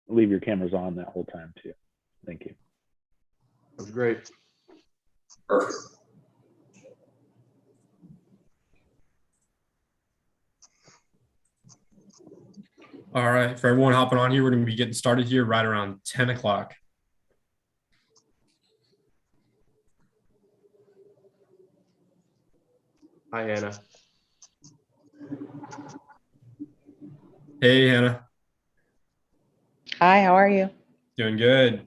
leave your cameras on that whole time too. Thank you. That was great. Perfect. All right, for everyone hopping on here, we're going to be getting started here right around 10 o'clock. Hi, Hannah. Hey, Hannah. Hi, how are you? Doing good.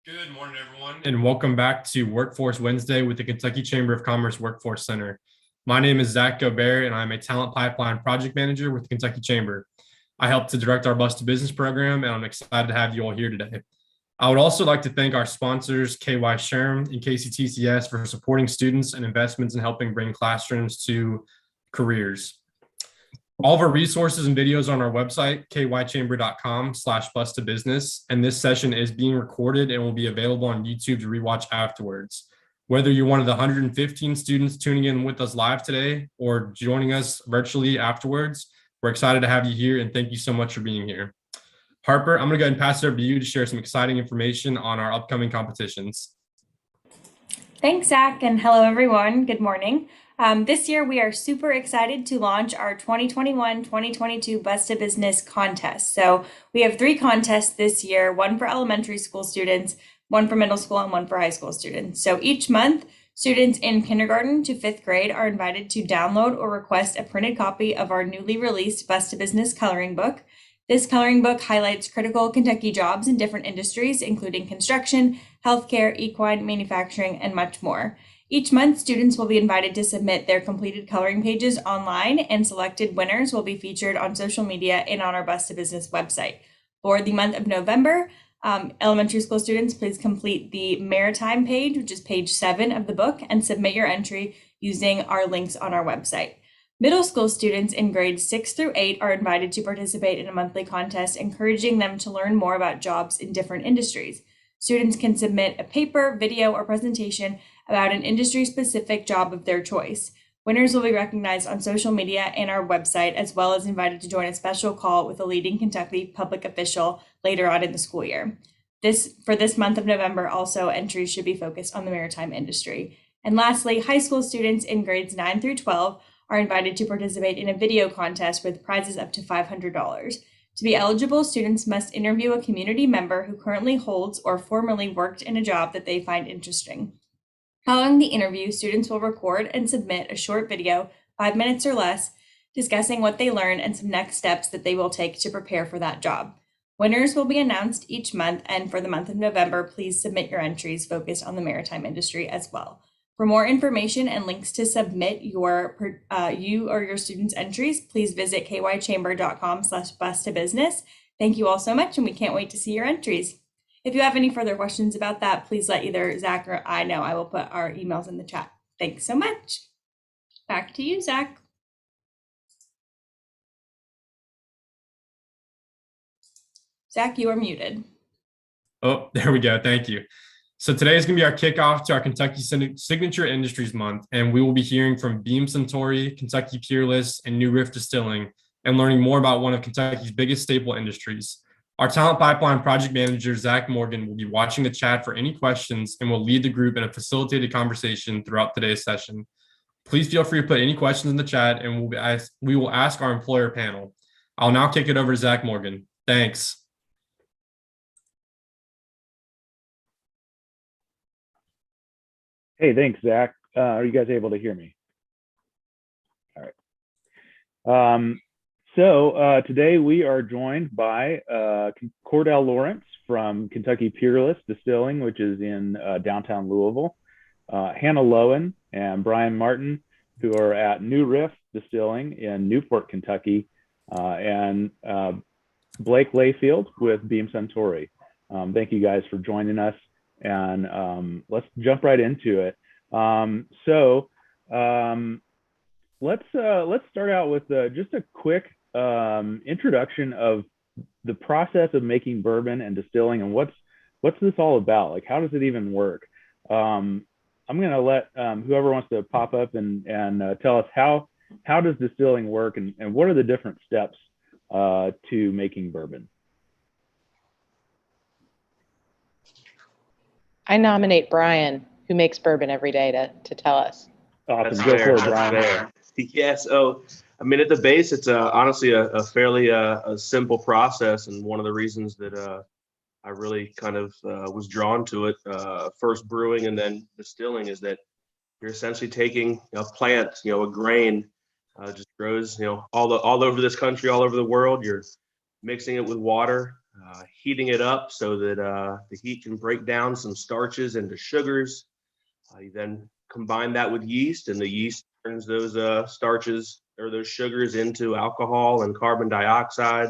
Good morning, everyone, and welcome back to Workforce Wednesday with the Kentucky Chamber of Commerce Workforce Center. My name is Zach Gobert, and I'm a talent pipeline project manager with the Kentucky Chamber. I help to direct our Bus to Business program, and I'm excited to have you all here today. I would also like to thank our sponsors, KY Sherm and KCTCS, for supporting students and investments in helping bring classrooms to careers. All of our resources and videos are on our website, kychamber.com/bus2business, and this session is being recorded and will be available on YouTube to rewatch afterwards. Whether you're one of the 115 students tuning in with us live today or joining us virtually afterwards, we're excited to have you here and thank you so much for being here. Harper, I'm going to go ahead and pass it over to you to share some exciting information on our upcoming competitions. Thanks, Zach, and hello, everyone. Good morning. This year, we are super excited to launch our 2021-2022 Best of Business contest. So we have 3 contests this year, one for elementary school students, one for middle school, and one for high school students. So each month, students in kindergarten to 5th grade are invited to download or request a printed copy of our newly released Best of Business coloring book. This coloring book highlights critical Kentucky jobs in different industries, including construction, healthcare, equine, manufacturing, and much more. Each month, students will be invited to submit their completed coloring pages online, and selected winners will be featured on social media and on our Best of Business website. For the month of November, elementary school students, please complete the Maritime page, which is page 7 of the book, and submit your entry using our links on our website. Middle school students in grades 6 through 8 are invited to participate in a monthly contest, encouraging them to learn more about jobs in different industries. Students can submit a paper, video, or presentation about an industry-specific job of their choice. Winners will be recognized on social media and our website, as well as invited to join a special call with a leading Kentucky public official later on in the school year. For this month of November, also, entries should be focused on the maritime industry. And lastly, high school students in grades 9 through 12 are invited to participate in a video contest with prizes up to $500. To be eligible, students must interview a community member who currently holds or formerly worked in a job that they find interesting. Following the interview, students will record and submit a short video, 5 minutes or less, discussing what they learned and some next steps that they will take to prepare for that job. Winners will be announced each month, and for the month of November, please submit your entries focused on the maritime industry as well. For more information and links to submit you or your students' entries, please visit kychamber.com/bestofbusiness. Thank you all so much, and we can't wait to see your entries. If you have any further questions about that, please let either Zach or I know. I will put our emails in the chat. Thanks so much. Back to you, Zach. Zach, you are muted. Oh, there we go. Thank you. So today is going to be our kickoff to our Kentucky Signature Industries Month, and we will be hearing from Beam Suntory, Kentucky Peerless, and New Riff Distilling, and learning more about one of Kentucky's biggest staple industries. Our Talent Pipeline Project Manager, Zach Morgan, will be watching the chat for any questions and will lead the group in a facilitated conversation throughout today's session. Please feel free to put any questions in the chat, and we will ask our employer panel. I'll now kick it over to Zach Morgan. Thanks. Hey, thanks, Zach. Are you guys able to hear me? All right. So today we are joined by Cordell Lawrence from Kentucky Peerless Distilling, which is in downtown Louisville, Hannah Lowen and Brian Martin, who are at New Riff Distilling in Newport, Kentucky, and Blake Layfield with Beam Suntory. Thank you guys for joining us. And let's jump right into it. Let's start out with just a quick introduction of the process of making bourbon and distilling, and what's this all about? Like, how does it even work? I'm going to let whoever wants to pop up and tell us how does distilling work, and what are the different steps to making bourbon? I nominate Brian, who makes bourbon every day, to tell us. Awesome. That's Go fair. for it, That's Brian. fair. Yeah, so I mean, at the base, it's honestly a fairly a simple process, and one of the reasons that I really kind of was drawn to it, first brewing and then distilling, is that you're essentially taking a plant, a grain, just grows, all over this country, all over the world. You're mixing it with water, heating it up so that the heat can break down some starches into sugars. You then combine that with yeast, and the yeast turns those starches or those sugars into alcohol and carbon dioxide.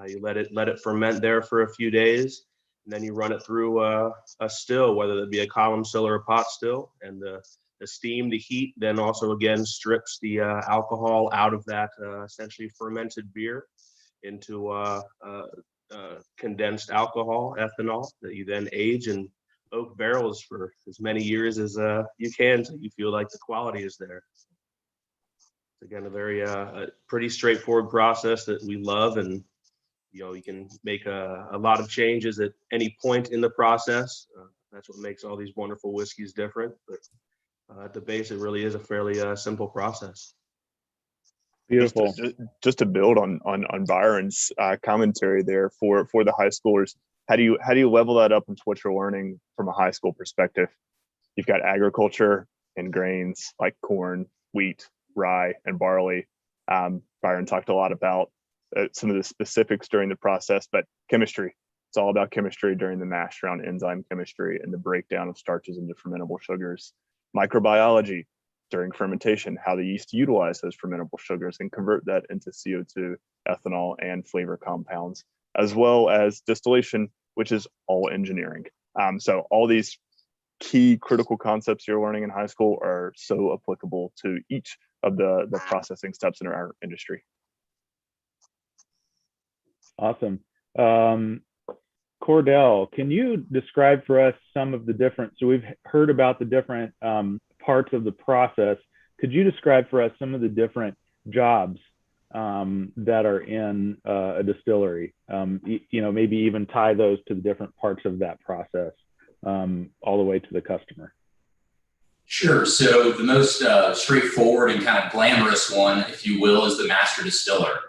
You let it ferment there for a few days, and then you run it through a still, whether it be a column still or a pot still, and the steam, the heat, then also again strips the alcohol out of that essentially fermented beer into condensed alcohol, ethanol, that you then age and oak barrels for as many years as you can, so you feel like the quality is there. It's again a very a pretty straightforward process that we love, and you can make a lot of changes at any point in the process. That's what makes all these wonderful whiskeys different. But at the base, it really is a fairly simple process. Beautiful. Just to build on Byron's commentary there for the high schoolers, how do you level that up into what you're learning from a high school perspective? You've got agriculture and grains like corn, wheat, rye, and barley. Byron talked a lot about some of the specifics during the process, but chemistry. It's all about chemistry during the mash around enzyme chemistry and the breakdown of starches into fermentable sugars. Microbiology during fermentation, how the yeast utilize those fermentable sugars and convert that into CO2, ethanol, and flavor compounds, as well as distillation, which is all engineering. So all these key critical concepts you're learning in high school are so applicable to each of the processing steps in our industry. Awesome. Cordell, can you describe for us some of the different, so we've heard about the different parts of the process. Could you describe for us some of the different jobs that are in a distillery? Maybe even tie those to the different parts of that process all the way to the customer. Sure. So the most straightforward and kind of glamorous one, if you will, is the master distiller.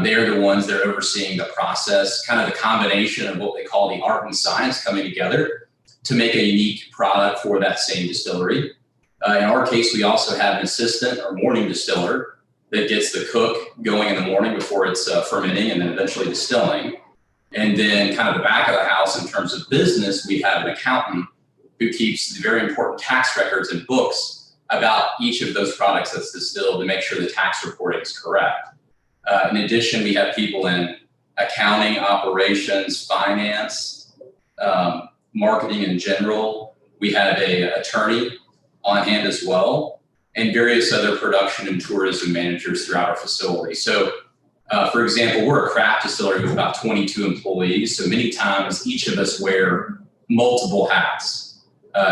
They're the ones that are overseeing the process, kind of the combination of what they call the art and science coming together to make a unique product for that same distillery. In our case, we also have an assistant or morning distiller that gets the cook going in the morning before it's fermenting and then eventually distilling. And then kind of the back of the house in terms of business, we have an accountant who keeps the very important tax records and books about each of those products that's distilled to make sure the tax reporting is correct. In addition, we have people in accounting, operations, finance, marketing in general. We have an attorney on hand as well, and various other production and tourism managers throughout our facility. So, for example, we're a craft distillery with about 22 employees. So many times each of us wear multiple hats.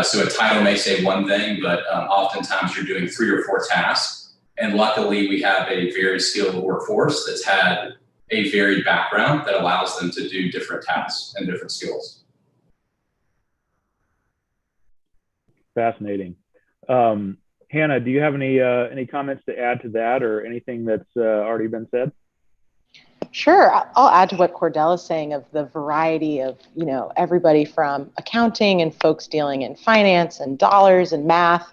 So a title may say one thing, but oftentimes you're doing 3 or 4 tasks. And luckily, we have a very skilled workforce that's had a varied background that allows them to do different tasks and different skills. Fascinating. Hannah, do you have any comments to add to that, or anything that's already been said? Sure. I'll add to what Cordell is saying of the variety of, everybody from accounting and folks dealing in finance and dollars and math,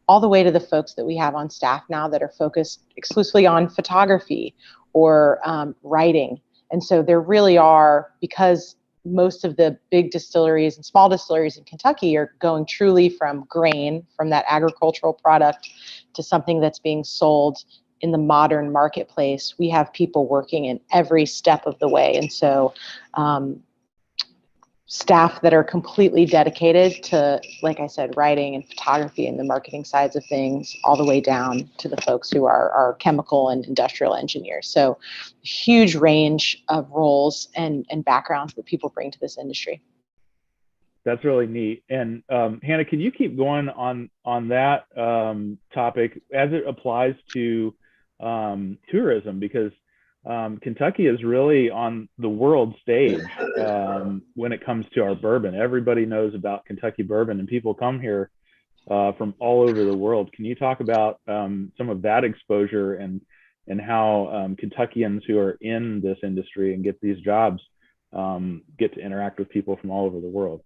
all the way to the folks that we have on staff now that are focused exclusively on photography or writing. And so there really are, because most of the big distilleries and small distilleries in Kentucky are going truly from grain, from that agricultural product, to something that's being sold in the modern marketplace. We have people working in every step of the way. And so staff that are completely dedicated to, like I said, writing and photography and the marketing sides of things, all the way down to the folks who are chemical and industrial engineers. So huge range of roles and backgrounds that people bring to this industry. That's really neat. And Hannah, can you keep going on that topic as it applies to tourism? Because Kentucky is really on the world stage when it comes to our bourbon. Everybody knows about Kentucky bourbon, and people come here from all over the world. Can you talk about some of that exposure and how Kentuckians who are in this industry and get these jobs get to interact with people from all over the world?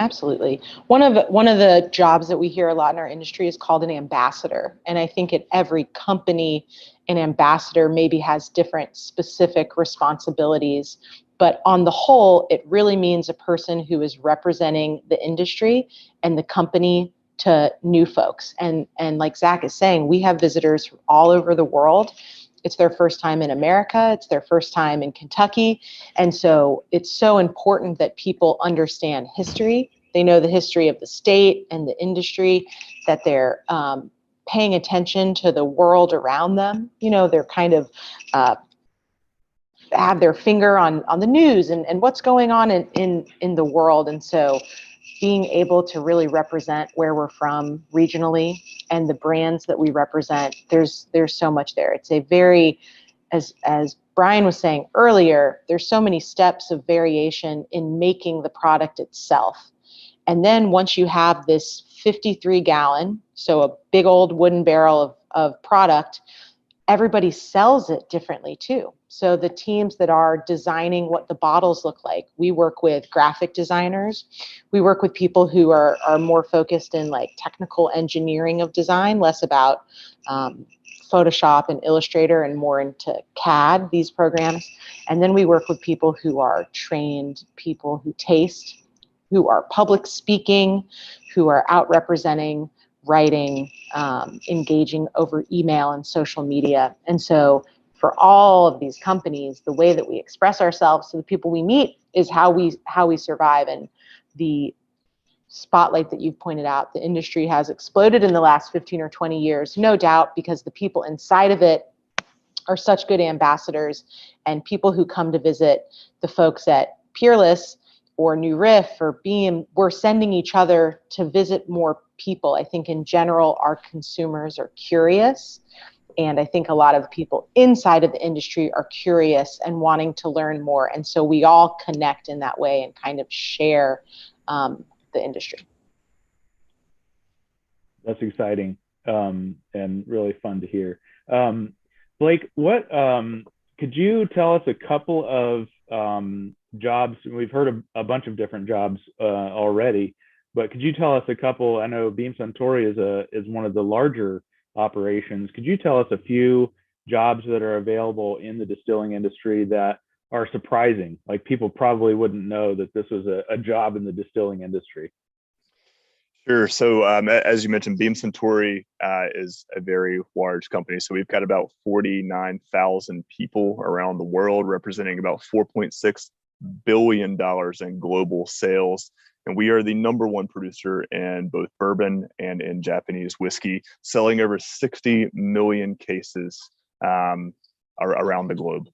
Absolutely. One of the jobs that we hear a lot in our industry is called an ambassador. And I think at every company, an ambassador maybe has different specific responsibilities. But on the whole, it really means a person who is representing the industry and the company to new folks. And like Zach is saying, we have visitors from all over the world. It's their first time in America. It's their first time in Kentucky. And so it's so important that people understand history. They know the history of the state and the industry, that they're paying attention to the world around them. They're kind of have their finger on the news and what's going on in the world. And so being able to really represent where we're from regionally and the brands that we represent, there's so much there. It's a very, as Brian was saying earlier, there's so many steps of variation in making the product itself. And then once you have this 53 gallon, so a big old wooden barrel of product, everybody sells it differently too. So the teams that are designing what the bottles look like, we work with graphic designers. We work with people who are more focused in like technical engineering of design, less about Photoshop and Illustrator and more into CAD, these programs. And then we work with people who are trained people who taste, who are public speaking, who are out representing, writing, engaging over email and social media. And so for all of these companies, the way that we express ourselves to the people we meet is how we survive. And the spotlight that you've pointed out, the industry has exploded in the last 15 or 20 years, no doubt, because the people inside of it are such good ambassadors, and people who come to visit the folks at Peerless or New Riff or Beam, we're sending each other to visit more people. I think in general, our consumers are curious. And I think a lot of the people inside of the industry are curious and wanting to learn more. And so we all connect in that way and kind of share the industry. That's exciting and really fun to hear. Blake, what could you tell us a couple of jobs? We've heard a bunch of different jobs already, but could you tell us a couple? I know Beam Suntory is one of the larger operations. Could you tell us a few jobs that are available in the distilling industry that are surprising? Like people probably wouldn't know that this was a job in the distilling industry. Sure. So as you mentioned, Beam Suntory is a very large company. So we've got about 49,000 people around the world, representing about $4.6 billion in global sales. And we are the #1 producer in both bourbon and in Japanese whiskey, selling over 60 million cases around the globe.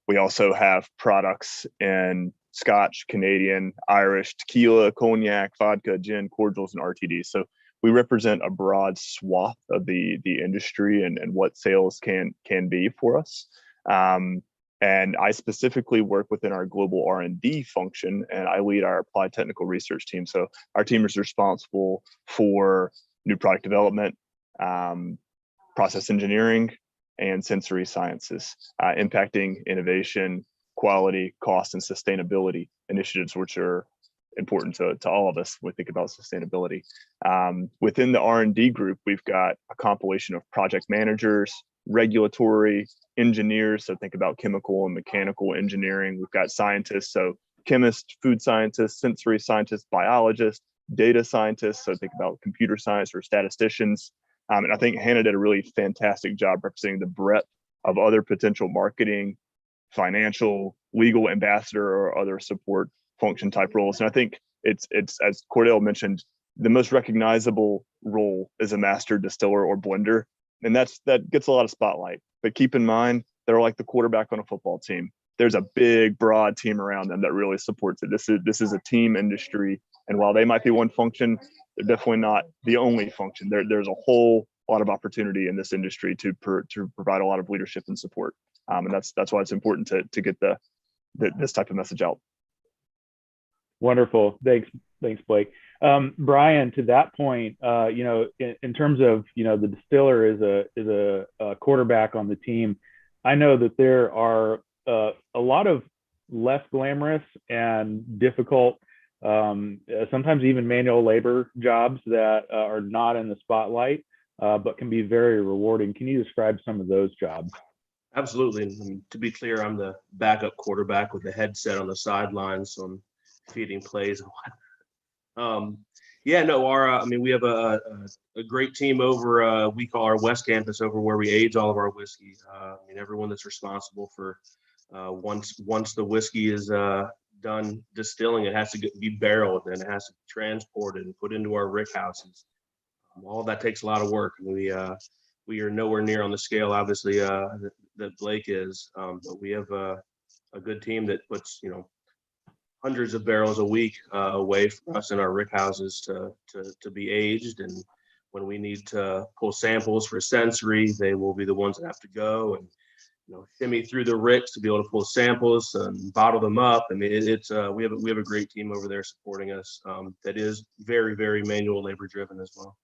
We also have products in Scotch, Canadian, Irish, tequila, cognac, vodka, gin, cordials, and RTDs. So we represent a broad swath of the industry and what sales can be for us. And I specifically work within our global R&D function, and I lead our applied technical research team. So our team is responsible for new product development, process engineering, and sensory sciences, impacting innovation, quality, cost, and sustainability initiatives, which are important to all of us when we think about sustainability. Within the R&D group, we've got a compilation of project managers, regulatory engineers, so think about chemical and mechanical engineering. We've got scientists, so chemists, food scientists, sensory scientists, biologists, data scientists, so think about computer science or statisticians. And I think Hannah did a really fantastic job representing the breadth of other potential marketing, financial, legal ambassador, or other support function type roles. And I think it's as Cordell mentioned, the most recognizable role is a master distiller or blender. And that gets a lot of spotlight. But keep in mind, they're like the quarterback on a football team. There's a big, broad team around them that really supports it. This is a team industry. And while they might be one function, they're definitely not the only function. There's a whole lot of opportunity in this industry to provide a lot of leadership and support. And that's why it's important to get this type of message out. Wonderful. Thanks, Blake. Brian, to that point, in terms of, the distiller is a quarterback on the team. I know that there are a lot of less glamorous and difficult, sometimes even manual labor jobs that are not in the spotlight, but can be very rewarding. Can you describe some of those jobs? Absolutely. And to be clear, I'm the backup quarterback with the headset on the sidelines, so I'm feeding plays and whatnot. We have a great team over, we call our West Campus, over where we age all of our whiskey. Everyone that's responsible for once the whiskey is done distilling, it has to be barreled, and it has to be transported and put into our rick houses. All that takes a lot of work. We are nowhere near on the scale, obviously, that Blake is, but we have a good team that puts hundreds of barrels a week away for us in our rick houses to be aged. And when we need to pull samples for sensory, they will be the ones that have to go and shimmy through the ricks to be able to pull samples and bottle them up. I mean, we have a great team over there supporting us that is very, very manual labor driven as well.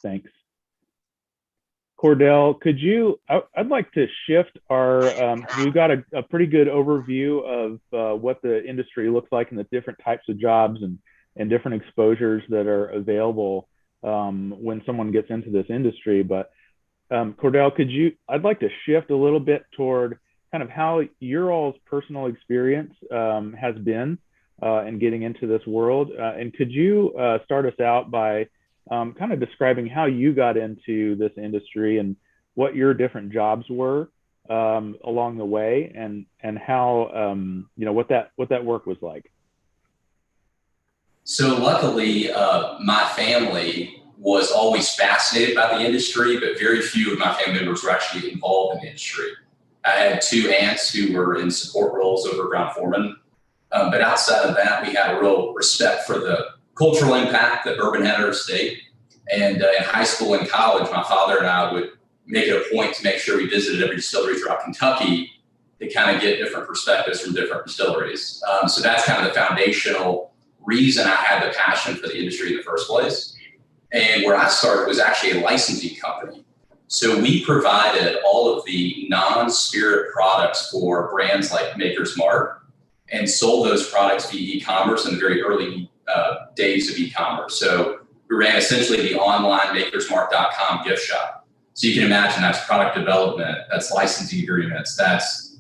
Thanks. Cordell, I'd like to shift we've got a pretty good overview of what the industry looks like and the different types of jobs and different exposures that are available when someone gets into this industry. But Cordell, I'd like to shift a little bit toward kind of how your all's personal experience has been in getting into this world. And could you start us out by kind of describing how you got into this industry and what your different jobs were along the way, and how what that work was like? So luckily, my family was always fascinated by the industry, but very few of my family members were actually involved in the industry. I had two aunts who were in support roles over Brown Foreman, but outside of that, we had a real respect for the cultural impact that bourbon had in our state. And in high school and college, my father and I would make it a point to make sure we visited every distillery throughout Kentucky to kind of get different perspectives from different distilleries. So that's kind of the foundational reason I had the passion for the industry in the first place. And where I started was actually a licensing company. So we provided all of the non-spirit products for brands like Maker's Mark and sold those products via e-commerce in the very early days of e-commerce. So we ran essentially the online makersmark.com gift shop. So you can imagine that's product development, that's licensing agreements, that's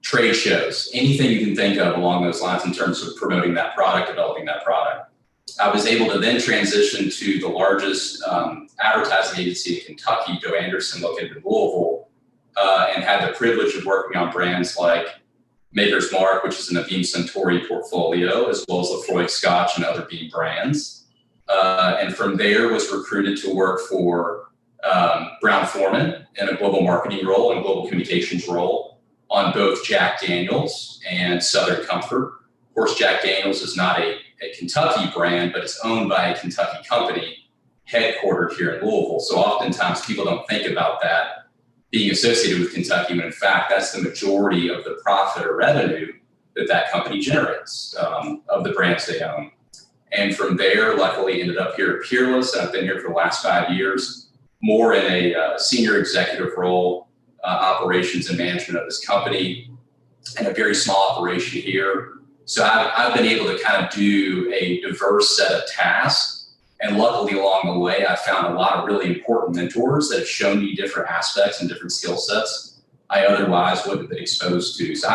trade shows, anything you can think of along those lines in terms of promoting that product, developing that product. I was able to then transition to the largest advertising agency in Kentucky, Joe Anderson, located in Louisville, and had the privilege of working on brands like Maker's Mark, which is an Avim Suntory portfolio, as well as Lefroy Scotch and other bean brands. And from there was recruited to work for Brown Foreman in a global marketing role and global communications role on both Jack Daniel's and Southern Comfort. Of course, Jack Daniel's is not a Kentucky brand, but it's owned by a Kentucky company headquartered here in Louisville. So oftentimes people don't think about that being associated with Kentucky, when in fact, that's the majority of the profit or revenue that company generates of the brands they own. And from there, luckily ended up here at Peerless. I've been here for the last 5 years, more in a senior executive role, operations and management of this company, and a very small operation here. So I've been able to kind of do a diverse set of tasks. And luckily along the way, I found a lot of really important mentors that have shown me different aspects and different skill sets I otherwise wouldn't have been exposed to. So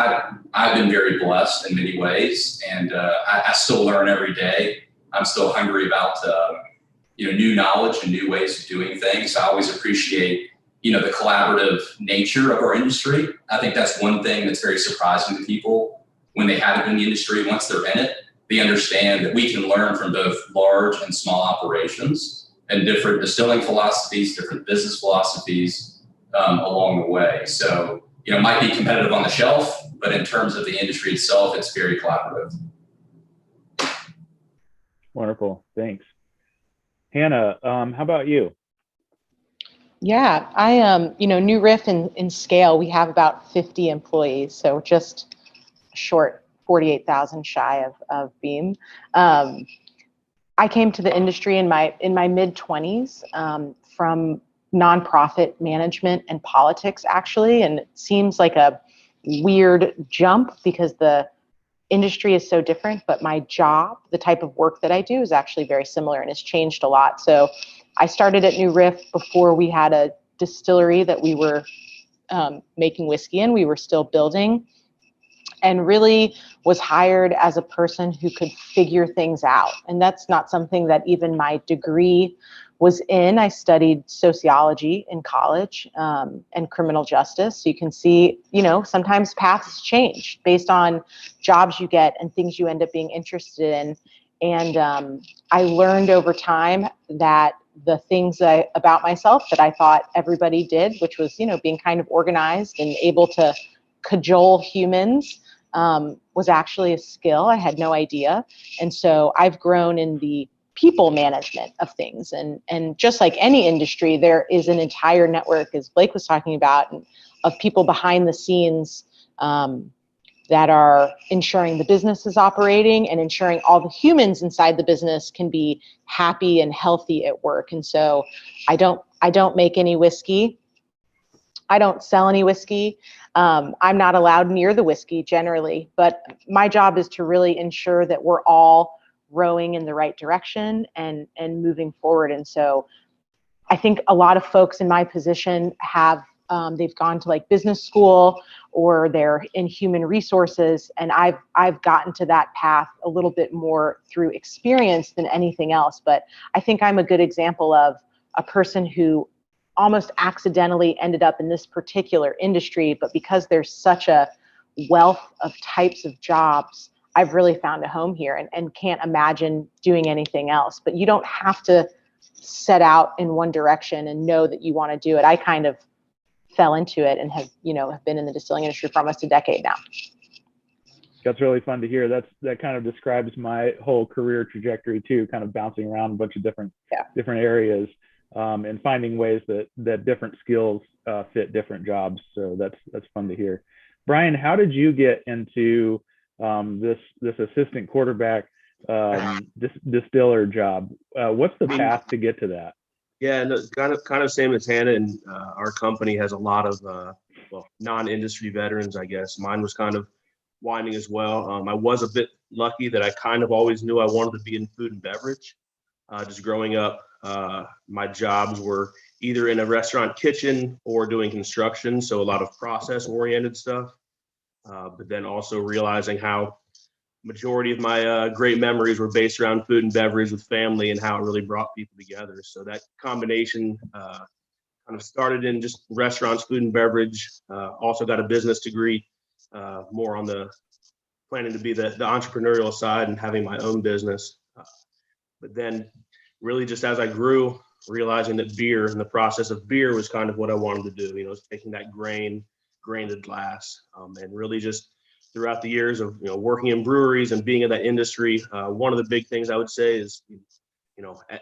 I've been very blessed in many ways, and I still learn every day. I'm still hungry about new knowledge and new ways of doing things. I always appreciate the collaborative nature of our industry. I think that's one thing that's very surprising to people when they haven't been in the industry. Once they're in it, they understand that we can learn from both large and small operations and different distilling philosophies, different business philosophies along the way. So, it might be competitive on the shelf, but in terms of the industry itself, it's very collaborative. Wonderful. Thanks. Hannah, how about you? Yeah, I New Riff in scale, we have about 50 employees, so just a short 48,000 shy of Beam. I came to the industry in my mid-20s from nonprofit management and politics, actually, and it seems like a weird jump because the industry is so different, but my job, the type of work that I do, is actually very similar and has changed a lot. So I started at New Riff before we had a distillery that we were making whiskey in. We were still building, and really was hired as a person who could figure things out. And that's not something that even my degree was in. I studied sociology in college and criminal justice. So you can see, sometimes paths change based on jobs you get and things you end up being interested in. And I learned over time that the things about myself that I thought everybody did, which was, being kind of organized and able to cajole humans, was actually a skill. I had no idea. And so I've grown in the people management of things. And just like any industry, there is an entire network, as Blake was talking about, of people behind the scenes that are ensuring the business is operating and ensuring all the humans inside the business can be happy and healthy at work. And so I don't make any whiskey. I don't sell any whiskey. I'm not allowed near the whiskey generally, but my job is to really ensure that we're all rowing in the right direction and moving forward. And so I think a lot of folks in my position have, they've gone to like business school or they're in human resources. And I've gotten to that path a little bit more through experience than anything else. But I think I'm a good example of a person who almost accidentally ended up in this particular industry, but because there's such a wealth of types of jobs, I've really found a home here and can't imagine doing anything else. But you don't have to set out in one direction and know that you want to do it. I kind of fell into it and have been in the distilling industry for almost a decade now. That's really fun to hear. That kind of describes my whole career trajectory too, kind of bouncing around a bunch of different areas, and finding ways that different skills fit different jobs. So that's fun to hear. Brian, how did you get into this assistant quarterback distiller job? What's the path to get to that? Yeah, no, kind of same as Hannah, and our company has a lot of non-industry veterans, I guess. Mine was kind of winding as well. I was a bit lucky that I kind of always knew I wanted to be in food and beverage. Just growing up, my jobs were either in a restaurant kitchen or doing construction, so a lot of process-oriented stuff. But then also realizing how majority of my great memories were based around food and beverage with family and how it really brought people together. So that combination kind of started in just restaurants, food and beverage. Also got a business degree, more on the planning to be the entrepreneurial side and having my own business. But then really just as I grew, realizing that beer and the process of beer was kind of what I wanted to do, taking that grain to glass, and really just throughout the years of working in breweries and being in that industry, one of the big things I would say is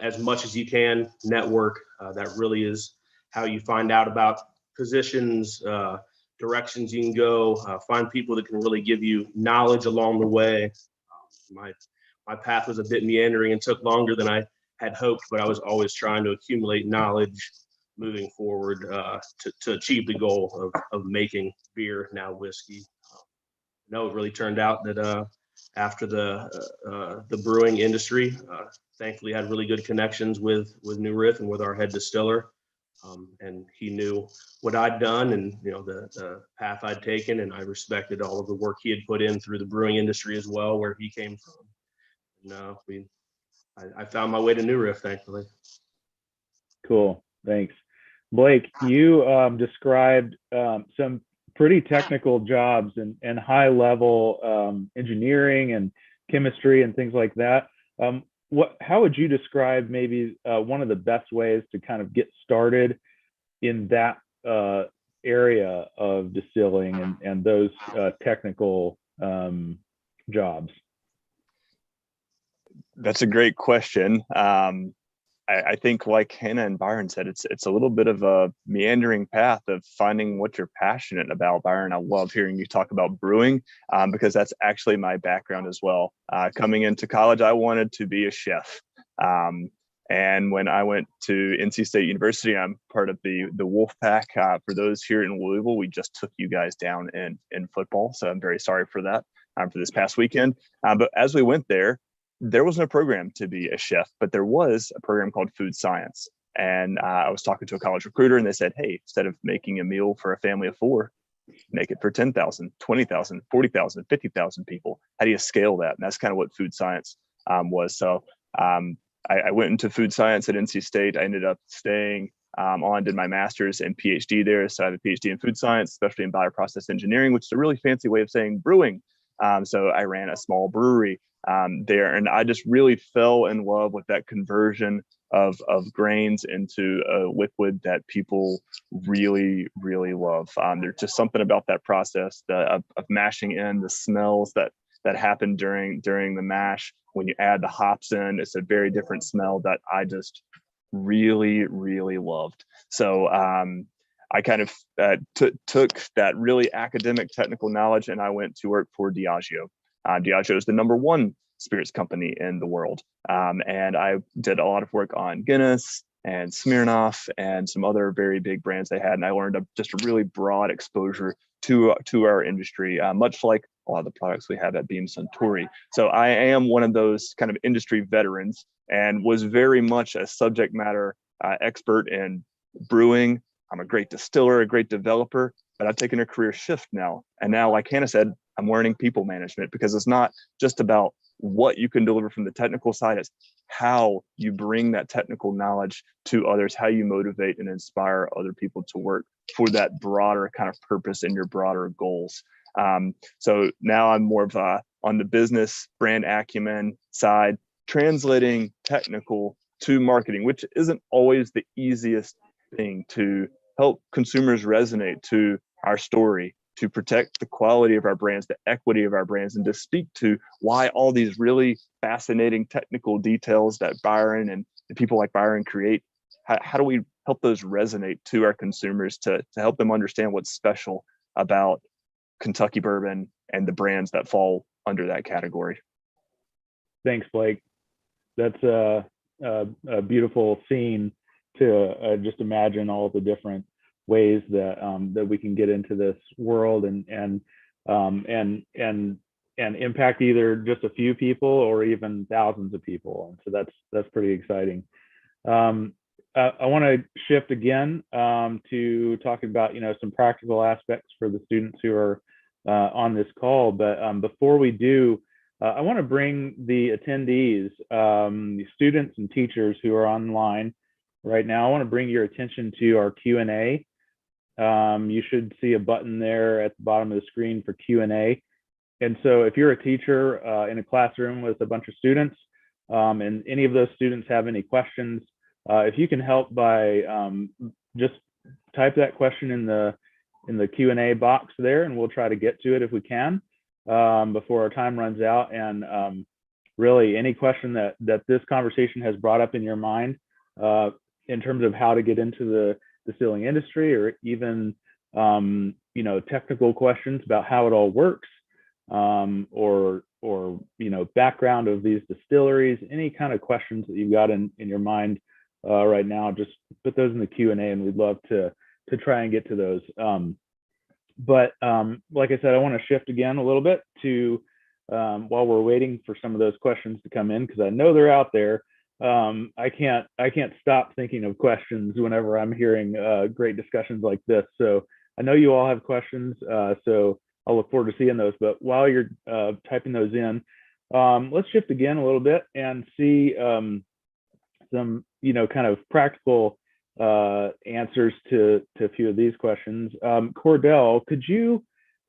as much as you can network. That really is how you find out about positions, directions you can go, find people that can really give you knowledge along the way. My path was a bit meandering and took longer than I had hoped, but I was always trying to accumulate knowledge moving forward to achieve the goal of making beer, now whiskey. No, it really turned out that after the brewing industry, thankfully had really good connections with New Riff and with our head distiller, and he knew what I'd done and the path I'd taken, and I respected all of the work he had put in through the brewing industry as well, where he came from. And I found my way to New Riff, thankfully. Cool, thanks. Blake, you described some pretty technical jobs and high level engineering and chemistry and things like that. How would you describe maybe one of the best ways to kind of get started in that area of distilling and those technical jobs? That's a great question. I think, like Hannah and Byron said, it's a little bit of a meandering path of finding what you're passionate about. Byron, I love hearing you talk about brewing because that's actually my background as well. Coming into college, I wanted to be a chef. And when I went to NC State University, I'm part of the Wolf Pack. For those here in Louisville, we just took you guys down in football. So I'm very sorry for that for this past weekend. But as we went there was no program to be a chef, but there was a program called food science. And I was talking to a college recruiter and they said, hey, instead of making a meal for a family of 4, make it for 10,000, 20,000, 40,000, 50,000 people. How do you scale that? And that's kind of what food science was. So I went into food science at NC State. I ended up staying on, did my master's and PhD there. So I have a PhD in food science, especially in bioprocess engineering, which is a really fancy way of saying brewing. So I ran a small brewery there, and I just really fell in love with that conversion of grains into a liquid that people really, really love. There's just something about that process of mashing in, the smells that happen during the mash. When you add the hops in, it's a very different smell that I just really, really loved. So I kind of took that really academic technical knowledge and I went to work for Diageo. Diageo is the #1 spirits company in the world. And I did a lot of work on Guinness and Smirnoff and some other very big brands they had. And I learned just a really broad exposure to our industry, much like a lot of the products we have at Beam Suntory. So I am one of those kind of industry veterans and was very much a subject matter expert in brewing. I'm a great distiller, a great developer, but I've taken a career shift now. And now, like Hannah said, I'm learning people management, because it's not just about what you can deliver from the technical side, it's how you bring that technical knowledge to others, how you motivate and inspire other people to work for that broader kind of purpose and your broader goals. So now I'm more of on the business brand acumen side, translating technical to marketing, which isn't always the easiest thing, to help consumers resonate to our story, to protect the quality of our brands, the equity of our brands, and to speak to why all these really fascinating technical details that Byron and people like Byron create, how do we help those resonate to our consumers to help them understand what's special about Kentucky bourbon and the brands that fall under that category. Thanks, Blake. That's a beautiful scene to just imagine all the different ways that that we can get into this world and impact either just a few people or even thousands of people. And so that's pretty exciting. I want to shift again to talking about some practical aspects for the students who are on this call. But before we do, I want to bring the attendees, the students and teachers who are online right now. I want to bring your attention to our Q&A. You should see a button there at the bottom of the screen for Q&A. And so if you're a teacher in a classroom with a bunch of students, and any of those students have any questions, if you can help by just type that question in the Q&A box there, and we'll try to get to it if we can before our time runs out. And really any question that this conversation has brought up in your mind in terms of how to get into the distilling industry, or even technical questions about how it all works, or background of these distilleries, any kind of questions that you've got in your mind right now, just put those in the Q&A, and we'd love to try and get to those. But like I said, I want to shift again a little bit to while we're waiting for some of those questions to come in, because I know they're out there. I can't stop thinking of questions whenever I'm hearing great discussions like this. So I know you all have questions, so I'll look forward to seeing those. But while you're typing those in, let's shift again a little bit and see some kind of practical answers to a few of these questions. Cordell, could you,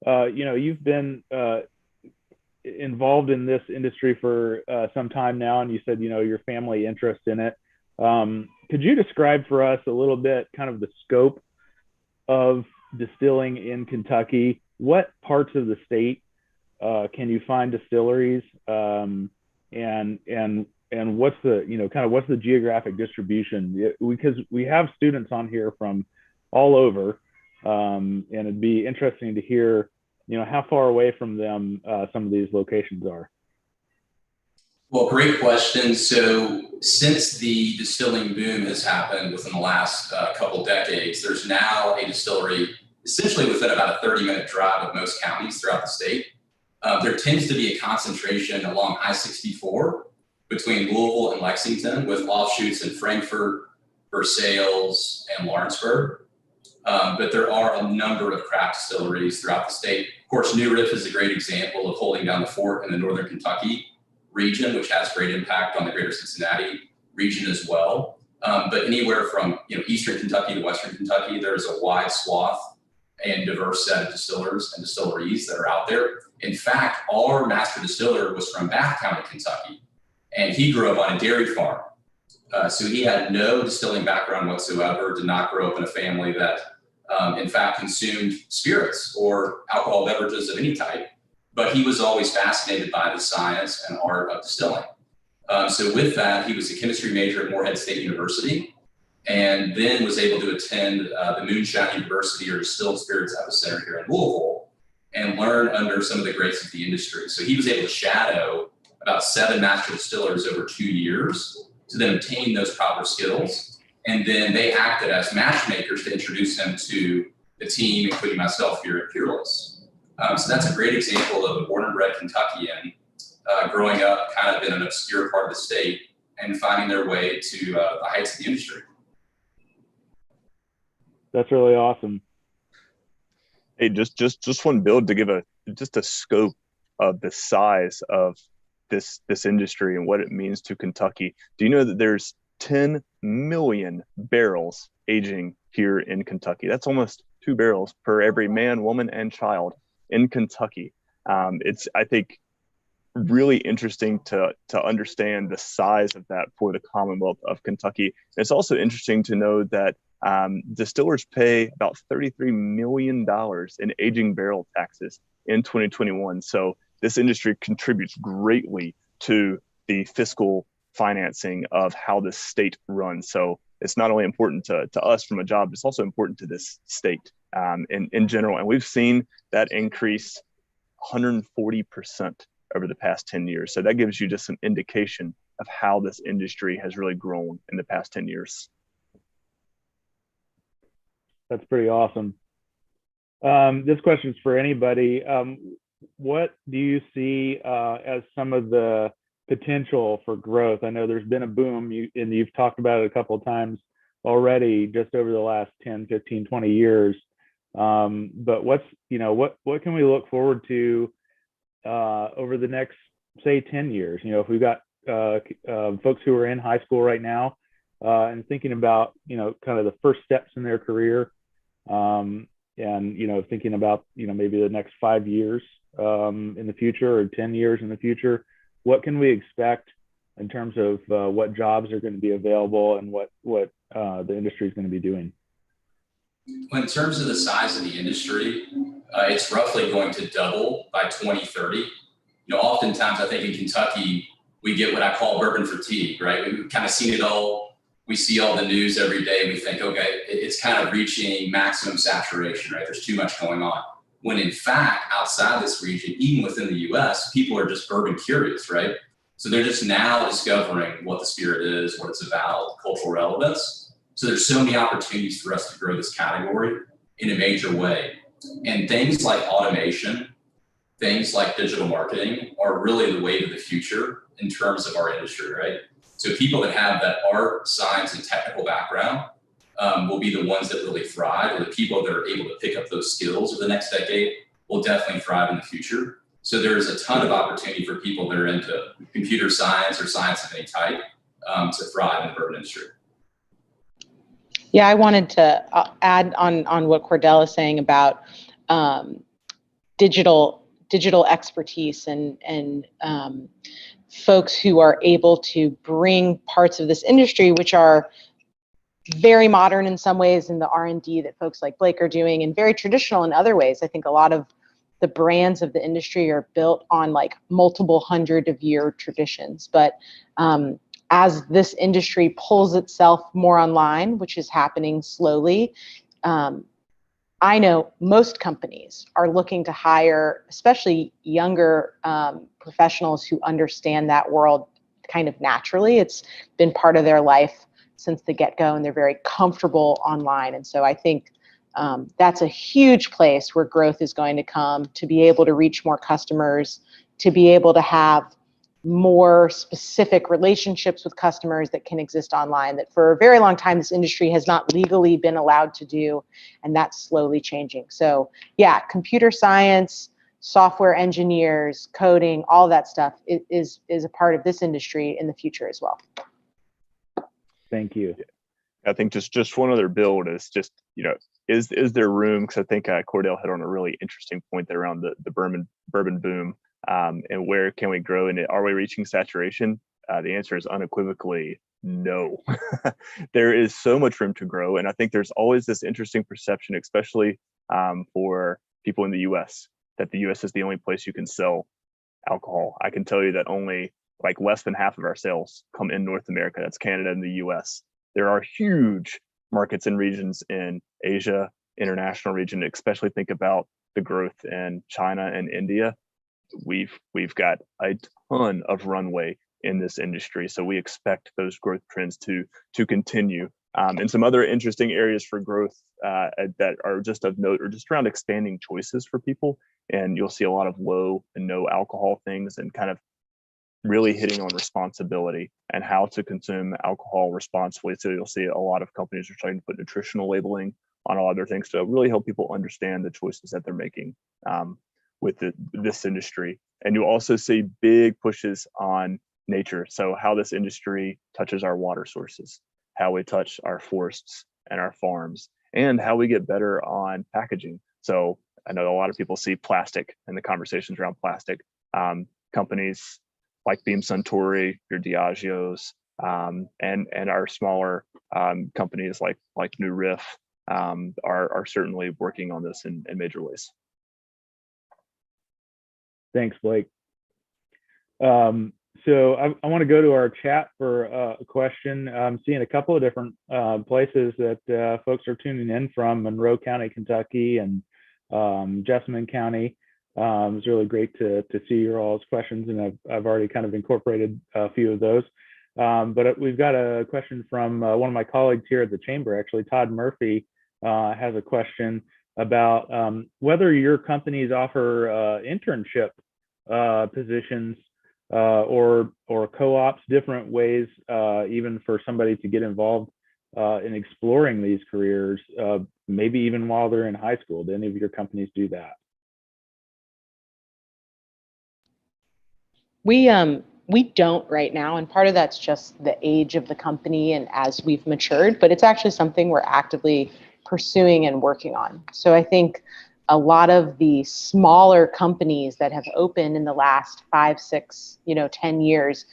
you've been involved in this industry for some time now, and you said your family interest in it. Could you describe for us a little bit kind of the scope of distilling in Kentucky? What parts of the state can you find distilleries, and what's the what's the geographic distribution? Because we have students on here from all over, and it'd be interesting to hear how far away from them some of these locations are. Well, great question. So since the distilling boom has happened within the last couple decades, there's now a distillery essentially within about a 30-minute drive of most counties throughout the state. There tends to be a concentration along I-64 between Louisville and Lexington, with offshoots in Frankfort, Versailles, and Lawrenceburg. But there are a number of craft distilleries throughout the state. Of course, New Riff is a great example of holding down the fort in the northern Kentucky region, which has great impact on the greater Cincinnati region as well. But anywhere from eastern Kentucky to western Kentucky, there's a wide swath and diverse set of distillers and distilleries that are out there. In fact, our master distiller was from Bath County, Kentucky, and he grew up on a dairy farm. So he had no distilling background whatsoever, did not grow up in a family that, in fact, consumed spirits or alcohol beverages of any type, but he was always fascinated by the science and art of distilling. So with that, he was a chemistry major at Morehead State University, and then was able to attend the Moonshine University or Distilled Spirits Epicenter here in Louisville and learn under some of the greats of the industry. So he was able to shadow about 7 master distillers over 2 years to then obtain those proper skills. And then they acted as matchmakers to introduce him to the team, including myself here at Peerless. So that's a great example of a born and bred Kentuckian growing up kind of in an obscure part of the state and finding their way to the heights of the industry. That's really awesome. Hey, just one build to give a scope of the size of this industry and what it means to Kentucky. Do you know that there's 10 million barrels aging here in Kentucky? That's almost 2 barrels per every man, woman, and child in Kentucky. It's, I think, really interesting to understand the size of that for the Commonwealth of Kentucky. And it's also interesting to know that distillers pay about $33 million in aging barrel taxes in 2021. So this industry contributes greatly to the fiscal financing of how the state runs. So it's not only important to us from a job, it's also important to this state in general. And we've seen that increase 140% over the past 10 years. So that gives you just some indication of how this industry has really grown in the past 10 years. That's pretty awesome. This question is for anybody. What do you see as some of the potential for growth? I know there's been a boom, and you've talked about it a couple of times already just over the last 10, 15, 20 years. But what can we look forward to over the next, say, 10 years? If we've got folks who are in high school right now and thinking about, kind of the first steps in their career, and, thinking about, maybe the next 5 years in the future or 10 years in the future, what can we expect in terms of what jobs are going to be available and what the industry is going to be doing? Well, in terms of the size of the industry, it's roughly going to double by 2030. Oftentimes I think in Kentucky, we get what I call bourbon fatigue, right? We've kind of seen it all. We see all the news every day. We think, okay, it's kind of reaching maximum saturation, right? There's too much going on. When in fact, outside this region, even within the US, people are just bourbon curious, right? So they're just now discovering what the spirit is, what it's about, cultural relevance. So there's so many opportunities for us to grow this category in a major way. And things like automation, things like digital marketing are really the wave of the future in terms of our industry, right? So people that have that art, science, and technical background will be the ones that really thrive, or the people that are able to pick up those skills over the next decade will definitely thrive in the future. So there's a ton of opportunity for people that are into computer science or science of any type to thrive in the bourbon industry. Yeah, I wanted to add on what Cordell is saying about digital expertise and folks who are able to bring parts of this industry, which are very modern in some ways in the R&D that folks like Blake are doing, and very traditional in other ways. I think a lot of the brands of the industry are built on like multiple hundred of year traditions. But as this industry pulls itself more online, which is happening slowly, I know most companies are looking to hire, especially younger professionals who understand that world kind of naturally. It's been part of their life since the get-go, and they're very comfortable online. And so I think that's a huge place where growth is going to come, to be able to reach more customers, to be able to have more specific relationships with customers that can exist online, that for a very long time this industry has not legally been allowed to do, and that's slowly changing. So yeah, computer science, software engineers, coding, all that stuff is a part of this industry in the future as well. Thank you. I think just one other build is just, is there room? Because I think Cordell hit on a really interesting point there around the bourbon boom, and where can we grow in it? Are we reaching saturation? the answer is unequivocally no. There is so much room to grow. And I think there's always this interesting perception, especially for people in the US, that the US is the only place you can sell alcohol. I can tell you that only like less than half of our sales come in North America. That's Canada and the US. There are huge markets and regions in Asia, international region, especially think about the growth in China and India. We've got a ton of runway in this industry. So we expect those growth trends to continue. And some other interesting areas for growth that are just of note are just around expanding choices for people. And you'll see a lot of low and no alcohol things, and kind of really hitting on responsibility and how to consume alcohol responsibly. So you'll see a lot of companies are starting to put nutritional labeling on a lot of their things to really help people understand the choices that they're making with this industry. And you'll also see big pushes on nature. So how this industry touches our water sources, how we touch our forests and our farms, and how we get better on packaging. So I know a lot of people see plastic and the conversations around plastic. Companies like Beam Suntory, your Diageo's, and our smaller companies like New Riff are certainly working on this in major ways. Thanks, Blake. So I want to go to our chat for a question. I'm seeing a couple of different places that folks are tuning in from: Monroe County, Kentucky, and Jessamine County. It's really great to see your all's questions, and I've already kind of incorporated a few of those. But we've got a question from one of my colleagues here at the Chamber, actually. Todd Murphy has a question about whether your companies offer internship positions or co-ops, different ways even for somebody to get involved in exploring these careers, maybe even while they're in high school. Do any of your companies do that? We don't right now, and part of that's just the age of the company and as we've matured, but it's actually something we're actively pursuing and working on. So I think a lot of the smaller companies that have opened in the last 5, 6, 10 years,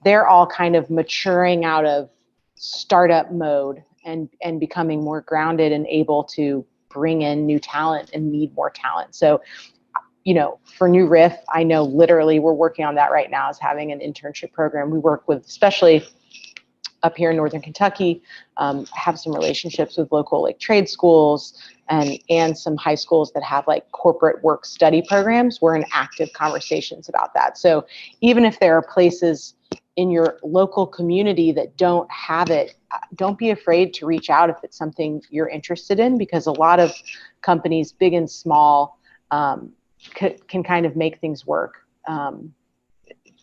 they're all kind of maturing out of startup mode and becoming more grounded and able to bring in new talent and need more talent. So for New Riff, I know literally we're working on that right now, is having an internship program. We work with, especially up here in Northern Kentucky, have some relationships with local trade schools and some high schools that have corporate work study programs. We're in active conversations about that. So even if there are places in your local community that don't have it, don't be afraid to reach out if it's something you're interested in, because a lot of companies, big and small, can kind of make things work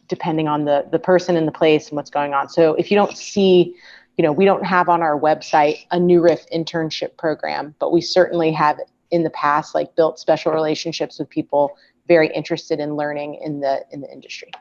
depending on the person and the place and what's going on. So if you don't see, we don't have on our website a New Riff internship program, but we certainly have in the past built special relationships with people very interested in learning in the industry.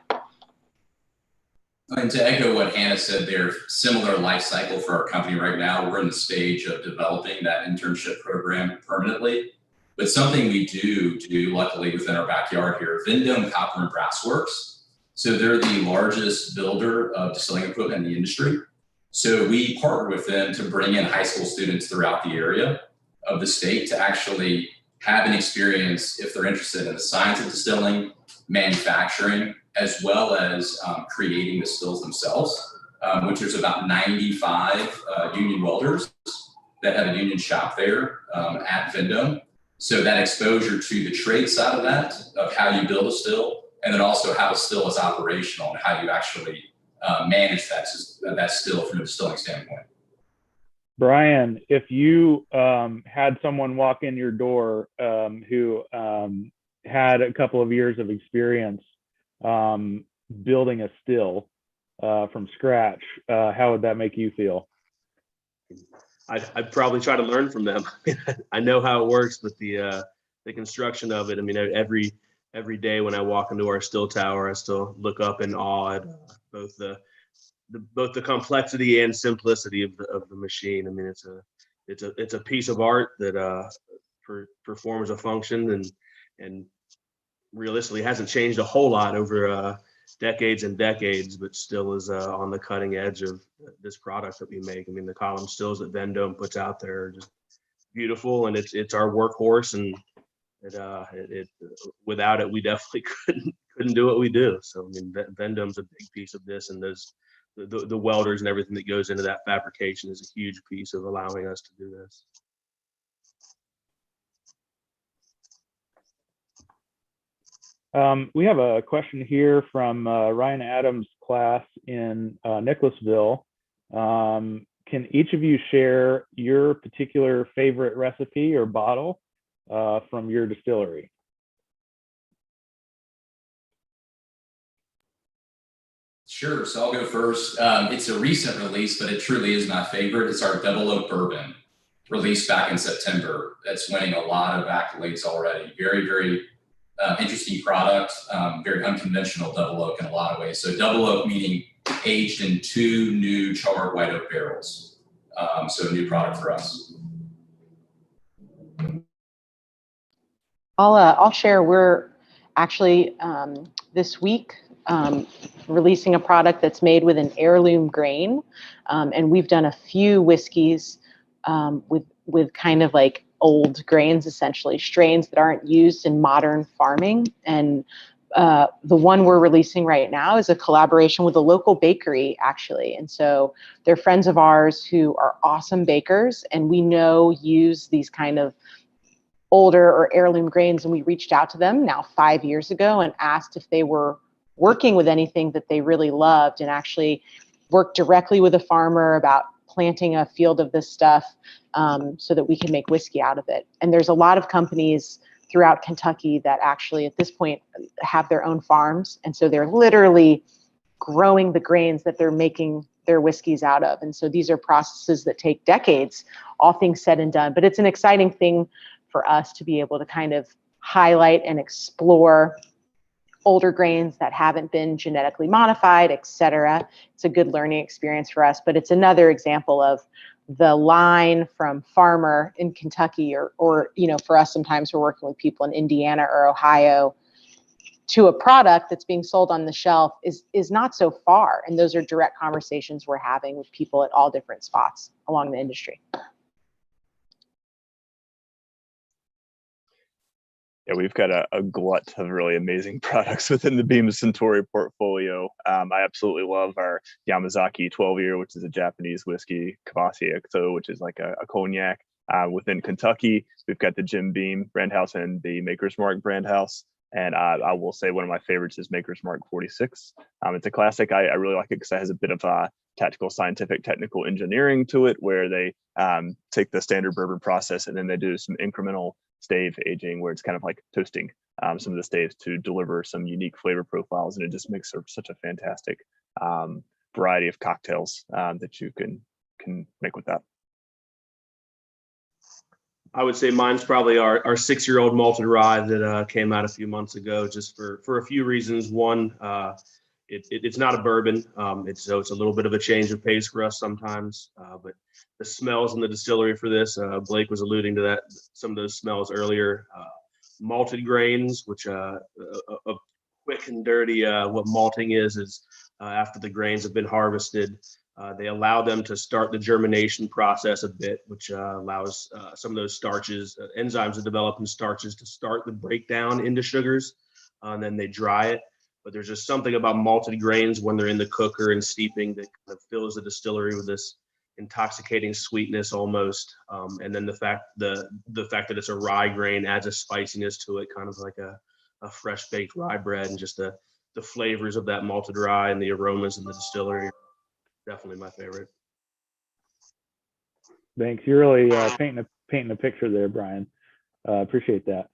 And to echo what Hannah said, there, similar life cycle for our company right now. We're in the stage of developing that internship program permanently. But something we do luckily within our backyard here, Vendome Copper and Brass Works. So they're the largest builder of distilling equipment in the industry. So we partner with them to bring in high school students throughout the area of the state to actually have an experience if they're interested in the science of distilling, manufacturing, as well as creating the stills themselves, which there's about 95 union welders that have a union shop there at Vendome. So that exposure to the trade side of that, of how you build a still, and then also how a still is operational and how you actually manage that still from a distilling standpoint. Brian, if you had someone walk in your door who had a couple of years of experience building a still from scratch, how would that make you feel? I'd probably try to learn from them. I know how it works, but the construction of it. I mean, every day when I walk into our still tower, I still look up in awe at both the complexity and simplicity of the machine. I mean, it's a piece of art that performs a function and realistically hasn't changed a whole lot over decades and decades, but still is on the cutting edge of this product that we make. I mean, the column stills that Vendome puts out there are just beautiful, and it's our workhorse, and it without it, we definitely couldn't do what we do. So I mean, Vendome's a big piece of this, and the welders and everything that goes into that fabrication is a huge piece of allowing us to do this. We have a question here from Ryan Adams' class in Nicholasville. Can each of you share your particular favorite recipe or bottle from your distillery? Sure. So I'll go first. It's a recent release, but it truly is my favorite. It's our Double Oak Bourbon, released back in September. That's winning a lot of accolades already. Very, very interesting product, very unconventional double oak in a lot of ways. So double oak meaning aged in 2 new charred white oak barrels. So a new product for us. I'll share. We're actually this week releasing a product that's made with an heirloom grain, and we've done a few whiskeys with kind of like old grains, essentially strains that aren't used in modern farming. And the one we're releasing right now is a collaboration with a local bakery, actually. And so they're friends of ours who are awesome bakers, and we know use these kind of older or heirloom grains. And we reached out to them now 5 years ago and asked if they were working with anything that they really loved, and actually worked directly with a farmer about planting a field of this stuff so that we can make whiskey out of it. And there's a lot of companies throughout Kentucky that actually at this point have their own farms. And so they're literally growing the grains that they're making their whiskeys out of. And so these are processes that take decades, all things said and done. But it's an exciting thing for us to be able to kind of highlight and explore older grains that haven't been genetically modified, et cetera. It's a good learning experience for us, but it's another example of the line from farmer in Kentucky or for us, sometimes we're working with people in Indiana or Ohio, to a product that's being sold on the shelf is not so far. And those are direct conversations we're having with people at all different spots along the industry. Yeah, we've got a glut of really amazing products within the Beam Suntory portfolio. I absolutely love our Yamazaki 12-year, which is a Japanese whiskey, Kawase Ekuto, which is like a cognac. Within Kentucky, we've got the Jim Beam brand house and the Maker's Mark brand house. And I will say one of my favorites is Maker's Mark 46. It's a classic. I really like it because it has a bit of tactical, scientific, technical engineering to it, where they take the standard bourbon process and then they do some incremental stave aging, where it's kind of like toasting some of the staves to deliver some unique flavor profiles, and it just makes such a fantastic variety of cocktails that you can make with that. I would say mine's probably our 6-year-old malted rye that came out a few months ago, just for a few reasons. One, it's not a bourbon, so it's a little bit of a change of pace for us sometimes. But the smells in the distillery for this, Blake was alluding to that, some of those smells earlier. Malted grains, which a quick and dirty what malting is after the grains have been harvested. They allow them to start the germination process a bit, which allows some of those starches, enzymes that develop in starches, to start the breakdown into sugars, and then they dry it. But there's just something about malted grains when they're in the cooker and steeping that kind of fills the distillery with this intoxicating sweetness almost. And then the fact that it's a rye grain adds a spiciness to it, kind of like a fresh baked rye bread, and just the flavors of that malted rye and the aromas in the distillery. Definitely my favorite. Thanks. You're really painting a picture there, Brian. Appreciate that.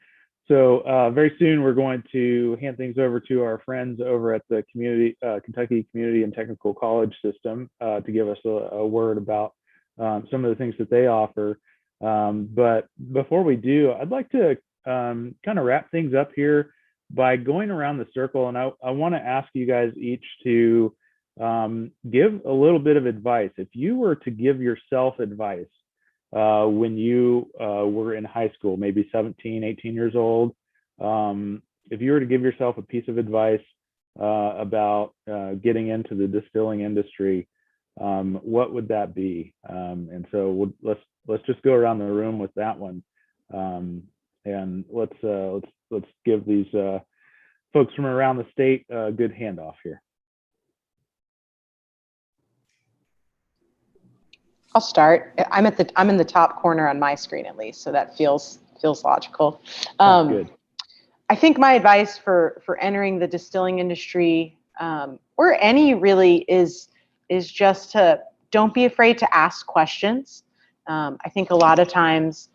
So very soon we're going to hand things over to our friends over at the Kentucky Community and Technical College System to give us a word about some of the things that they offer. But before we do, I'd like to kind of wrap things up here by going around the circle, and I want to ask you guys each to give a little bit of advice. If you were to give yourself advice when you were in high school, maybe 17, 18 years old, if you were to give yourself a piece of advice, about getting into the distilling industry, what would that be? And so let's just go around the room with that one, and let's give these folks from around the state a good handoff here. I'll start. I'm in the top corner on my screen at least, so that feels logical. Good. I think my advice for entering the distilling industry, or any really, is just to don't be afraid to ask questions. I think a lot of times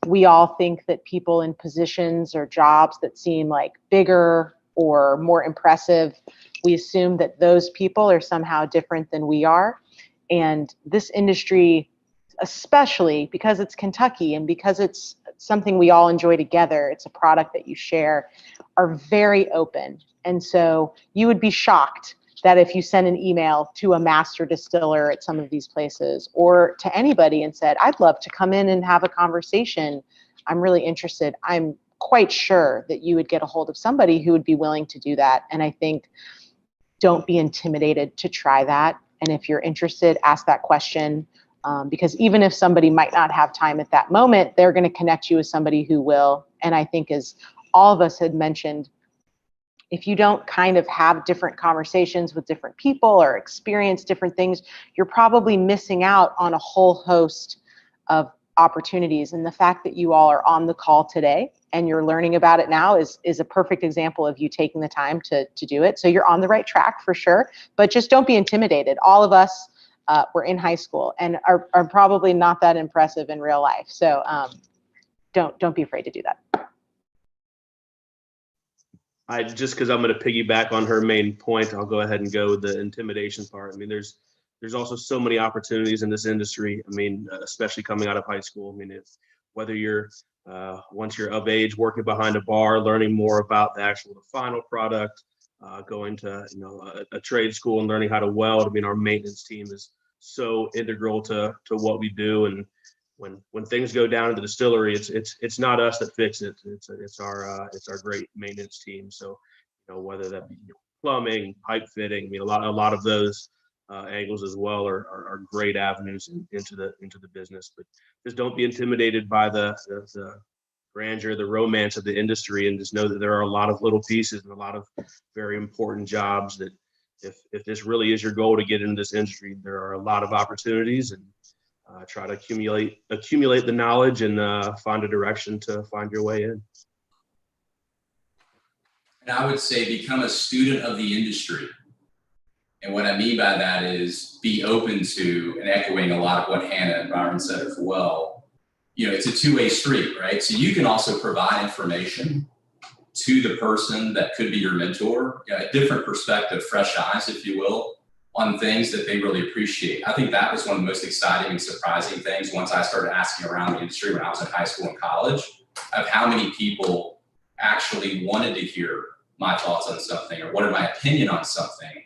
we all think that people in positions or jobs that seem like bigger or more impressive, we assume that those people are somehow different than we are. And this industry, especially because it's Kentucky and because it's something we all enjoy together, it's a product that you share, are very open. And so you would be shocked that if you send an email to a master distiller at some of these places or to anybody and said, I'd love to come in and have a conversation, I'm really interested, I'm quite sure that you would get a hold of somebody who would be willing to do that. And I think don't be intimidated to try that. And if you're interested, ask that question, because even if somebody might not have time at that moment, they're going to connect you with somebody who will. And I think, as all of us had mentioned, if you don't kind of have different conversations with different people or experience different things, you're probably missing out on a whole host of opportunities. And the fact that you all are on the call today and you're learning about it now is a perfect example of you taking the time to do it. So you're on the right track for sure, but just don't be intimidated. All of us were in high school and are probably not that impressive in real life. So don't be afraid to do that. Just because I'm going to piggyback on her main point, I'll go ahead and go with the intimidation part. I mean, there's also so many opportunities in this industry. I mean, especially coming out of high school. I mean, whether you're once you're of age, working behind a bar, learning more about the final product, going to a trade school and learning how to weld. I mean, our maintenance team is so integral to what we do. And when things go down in the distillery, it's not us that fix it. It's our great maintenance team. So, whether that be plumbing, pipe fitting, I mean, a lot of those angles as well are great avenues into the business. But just don't be intimidated by the grandeur, the romance of the industry, and just know that there are a lot of little pieces and a lot of very important jobs that if this really is your goal to get into this industry, there are a lot of opportunities, and try to accumulate the knowledge and find a direction to find your way in. And I would say become a student of the industry. And what I mean by that is be open to, and echoing a lot of what Hannah and Byron said as well, it's a two-way street, right? So you can also provide information to the person that could be your mentor, a different perspective, fresh eyes, if you will, on things that they really appreciate. I think that was one of the most exciting and surprising things once I started asking around the industry when I was in high school and college, of how many people actually wanted to hear my thoughts on something or wanted my opinion on something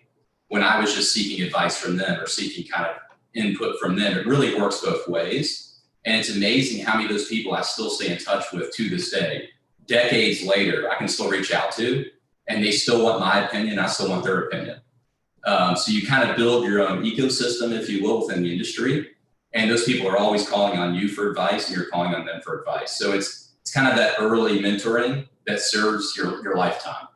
when I was just seeking advice from them or seeking kind of input from them. It really works both ways. And it's amazing how many of those people I still stay in touch with to this day. Decades later, I can still reach out to, and they still want my opinion. I still want their opinion. So you kind of build your own ecosystem, if you will, within the industry. And those people are always calling on you for advice, and you're calling on them for advice. So it's kind of that early mentoring that serves your lifetime.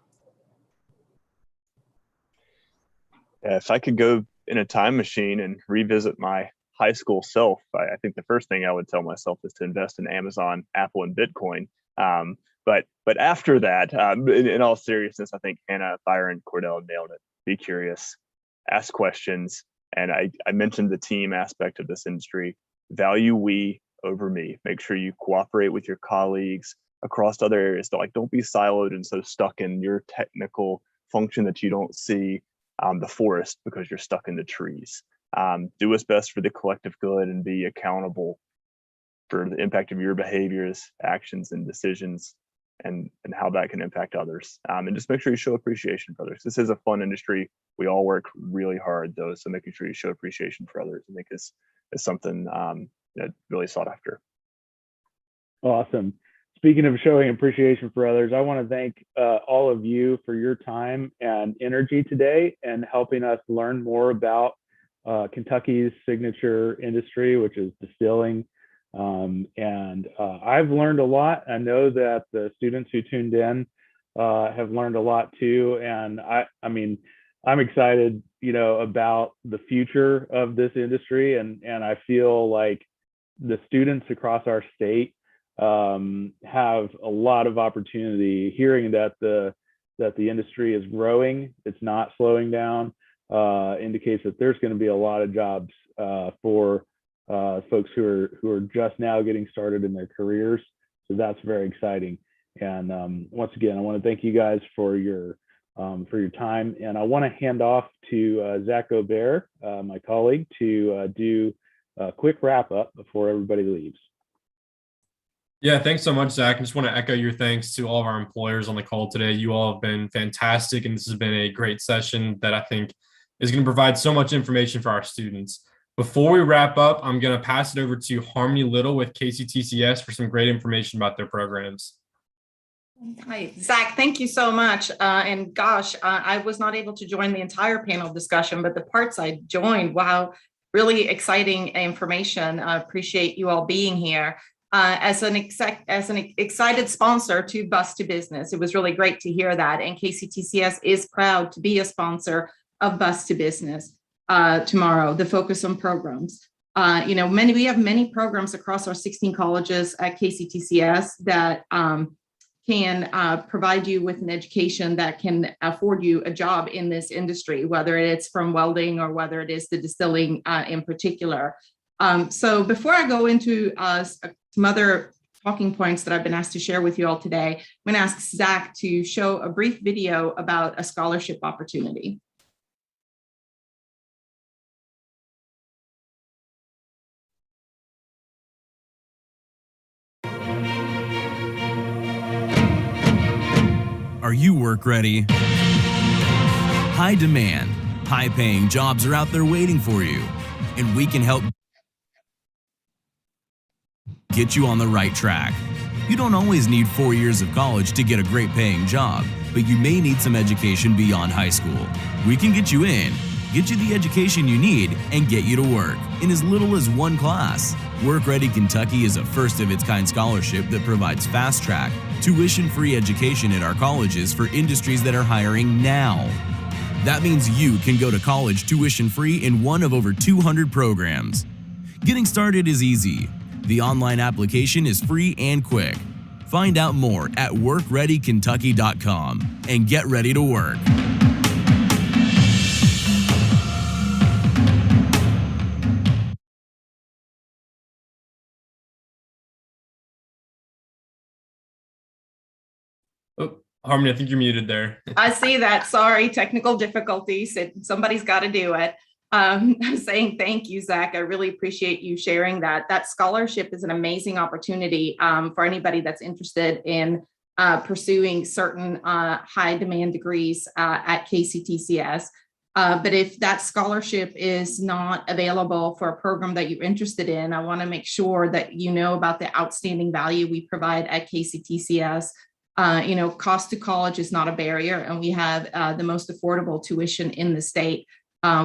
If I could go in a time machine and revisit my high school self, I think the first thing I would tell myself is to invest in Amazon, Apple, and Bitcoin. But after that, in all seriousness, I think Hannah, Byron, Cordell nailed it. Be curious, ask questions. And I mentioned the team aspect of this industry. Value we over me. Make sure you cooperate with your colleagues across other areas. Don't be siloed and so stuck in your technical function that you don't see the forest because you're stuck in the trees. Do what's best for the collective good and be accountable for the impact of your behaviors, actions, and decisions, and how that can impact others. And just make sure you show appreciation for others. This is a fun industry. We all work really hard though, so making sure you show appreciation for others, I think is something really sought after. Awesome. speaking of showing appreciation for others, I want to thank all of you for your time and energy today and helping us learn more about Kentucky's signature industry, which is distilling. I've learned a lot. I know that the students who tuned in have learned a lot too. And I mean, I'm excited, about the future of this industry. And I feel like the students across our state have a lot of opportunity. Hearing that the industry is growing, it's not slowing down, indicates that there's going to be a lot of jobs for folks who are just now getting started in their careers. So that's very exciting. And once again, I want to thank you guys for your time. And I want to hand off to Zach Gobert, my colleague, to do a quick wrap up before everybody leaves. Yeah, thanks so much, Zach. I just want to echo your thanks to all of our employers on the call today. You all have been fantastic, and this has been a great session that I think is going to provide so much information for our students. Before we wrap up, I'm going to pass it over to Harmony Little with KCTCS for some great information about their programs. Hi, Zach, thank you so much. And gosh, I was not able to join the entire panel discussion, but the parts I joined, wow, really exciting information. I appreciate you all being here. As an excited sponsor to Bus to Business, it was really great to hear that. And KCTCS is proud to be a sponsor of Bus to Business tomorrow, the focus on programs. We have many programs across our 16 colleges at KCTCS that can provide you with an education that can afford you a job in this industry, whether it's from welding or whether it is the distilling in particular. So before I go into some other talking points that I've been asked to share with you all today, I'm going to ask Zach to show a brief video about a scholarship opportunity. Are you work ready? High demand, high paying jobs are out there waiting for you, and we can help get you on the right track. You don't always need 4 years of college to get a great paying job, but you may need some education beyond high school. We can get you in, get you the education you need, and get you to work in as little as one class. Work Ready Kentucky is a first-of-its-kind scholarship that provides fast-track, tuition-free education at our colleges for industries that are hiring now. That means you can go to college tuition-free in one of over 200 programs. Getting started is easy. The online application is free and quick. Find out more at workreadykentucky.com and get ready to work. Oh, Harmony, I think you're muted there. I see that. Sorry, technical difficulties. Somebody's got to do it. I'm saying thank you, Zach. I really appreciate you sharing that. That scholarship is an amazing opportunity for anybody that's interested in pursuing certain high demand degrees at KCTCS. But if that scholarship is not available for a program that you're interested in, I want to make sure that you know about the outstanding value we provide at KCTCS. Cost to college is not a barrier, and we have the most affordable tuition in the state.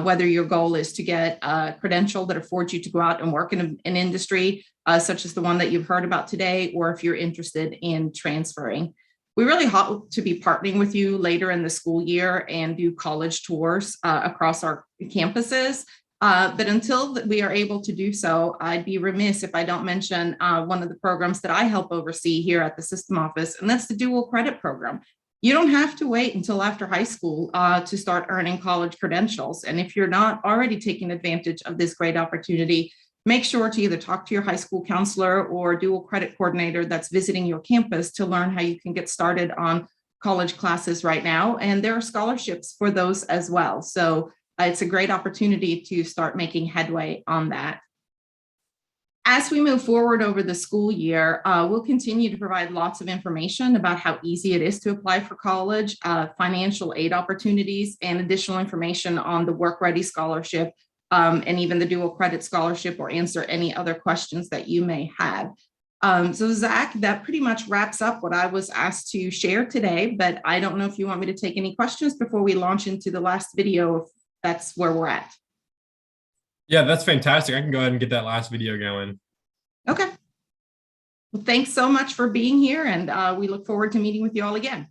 Whether your goal is to get a credential that affords you to go out and work in an industry such as the one that you've heard about today, or if you're interested in transferring. We really hope to be partnering with you later in the school year and do college tours across our campuses. But until we are able to do so, I'd be remiss if I don't mention one of the programs that I help oversee here at the system office, and that's the dual credit program. You don't have to wait until after high school to start earning college credentials. And if you're not already taking advantage of this great opportunity, make sure to either talk to your high school counselor or dual credit coordinator that's visiting your campus to learn how you can get started on college classes right now. And there are scholarships for those as well. So it's a great opportunity to start making headway on that. As we move forward over the school year, we'll continue to provide lots of information about how easy it is to apply for college, financial aid opportunities, and additional information on the Work Ready Scholarship and even the dual credit scholarship, or answer any other questions that you may have. So Zach, that pretty much wraps up what I was asked to share today, but I don't know if you want me to take any questions before we launch into the last video, if that's where we're at. Yeah, that's fantastic. I can go ahead and get that last video going. Okay. Well, thanks so much for being here, and we look forward to meeting with you all again.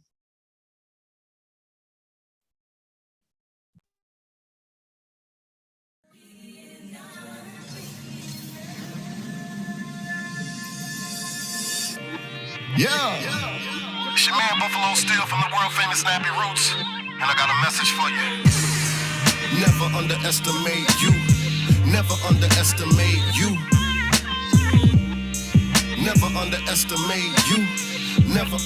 Yeah, it's your man Buffalo Steel from the world famous Snappy Roots, and I got a message for you. Never underestimate you. Never underestimate you. Never underestimate you. Never.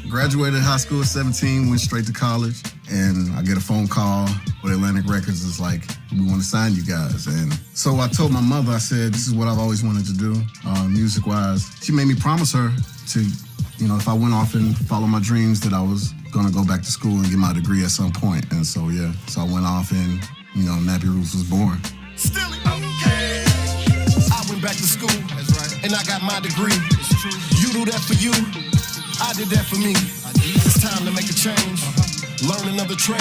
Graduated high school at 17, went straight to college, and I get a phone call with Atlantic Records. It's like, we want to sign you guys. And so I told my mother, I said, this is what I've always wanted to do, music-wise. She made me promise her to, if I went off and followed my dreams, that I was going to go back to school and get my degree at some point. And so, yeah, so I went off and, Nappy Roots was born. Stilling. Okay. I went back to school, that's right, and I got my degree. It's true. You do that for you, I did that for me. It's time to make a change. Learn another trade,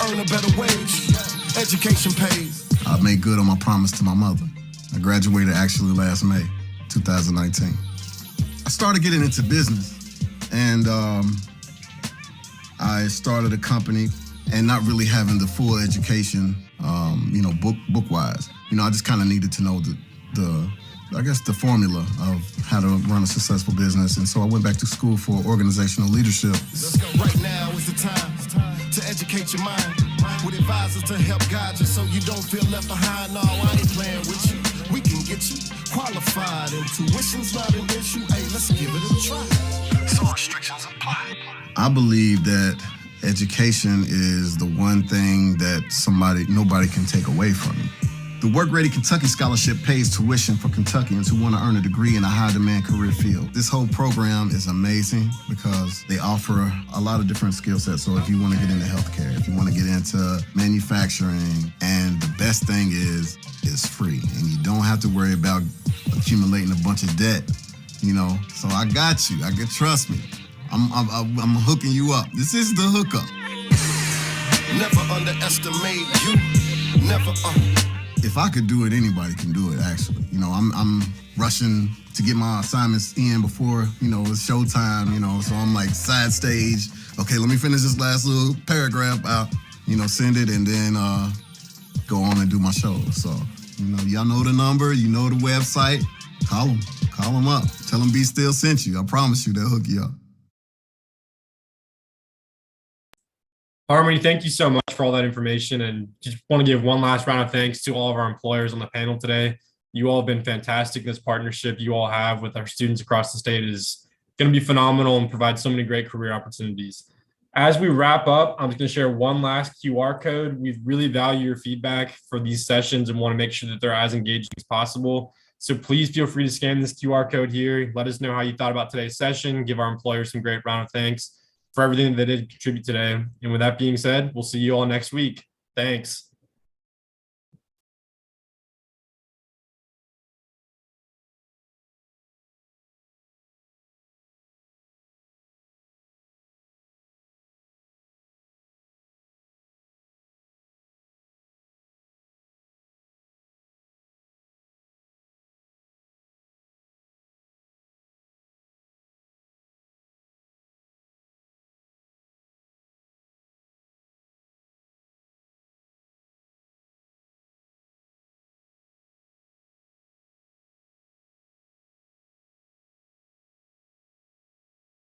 earn a better wage. Education pays. I made good on my promise to my mother. I graduated actually last May, 2019. I started getting into business, and I started a company and not really having the full education, book-wise. I just kind of needed to know the formula of how to run a successful business. And so I went back to school for organizational leadership. Let's go. Right now is the time to educate your mind with advisors to help guide you so you don't feel left behind. No, I ain't playing with you. We can get you qualified, and tuition's not an issue. Hey, let's give it a try. So restrictions apply. I believe that education is the one thing that nobody can take away from you. The Work Ready Kentucky Scholarship pays tuition for Kentuckians who want to earn a degree in a high-demand career field. This whole program is amazing because they offer a lot of different skill sets. So if you want to get into healthcare, if you want to get into manufacturing, and the best thing is it's free, and you don't have to worry about accumulating a bunch of debt. So I got you. Trust me. I'm hooking you up. This is the hookup. Never underestimate you. Never. If I could do it, anybody can do it, actually. I'm rushing to get my assignments in before, it's showtime, so I'm like side stage. Okay, let me finish this last little paragraph out, send it, and then go on and do my show. So, y'all know the number, you know the website. Call them up. Tell them Be Still sent you. I promise you, they'll hook you up. Harmony, thank you so much for all that information, and just want to give one last round of thanks to all of our employers on the panel today. You all have been fantastic. This partnership you all have with our students across the state is going to be phenomenal and provide so many great career opportunities. As we wrap up, I'm just going to share one last QR code. We really value your feedback for these sessions and want to make sure that they're as engaging as possible. So please feel free to scan this QR code here. Let us know how you thought about today's session. Give our employers some great round of thanks for everything that they did contribute today. And with that being said, we'll see you all next week. Thanks.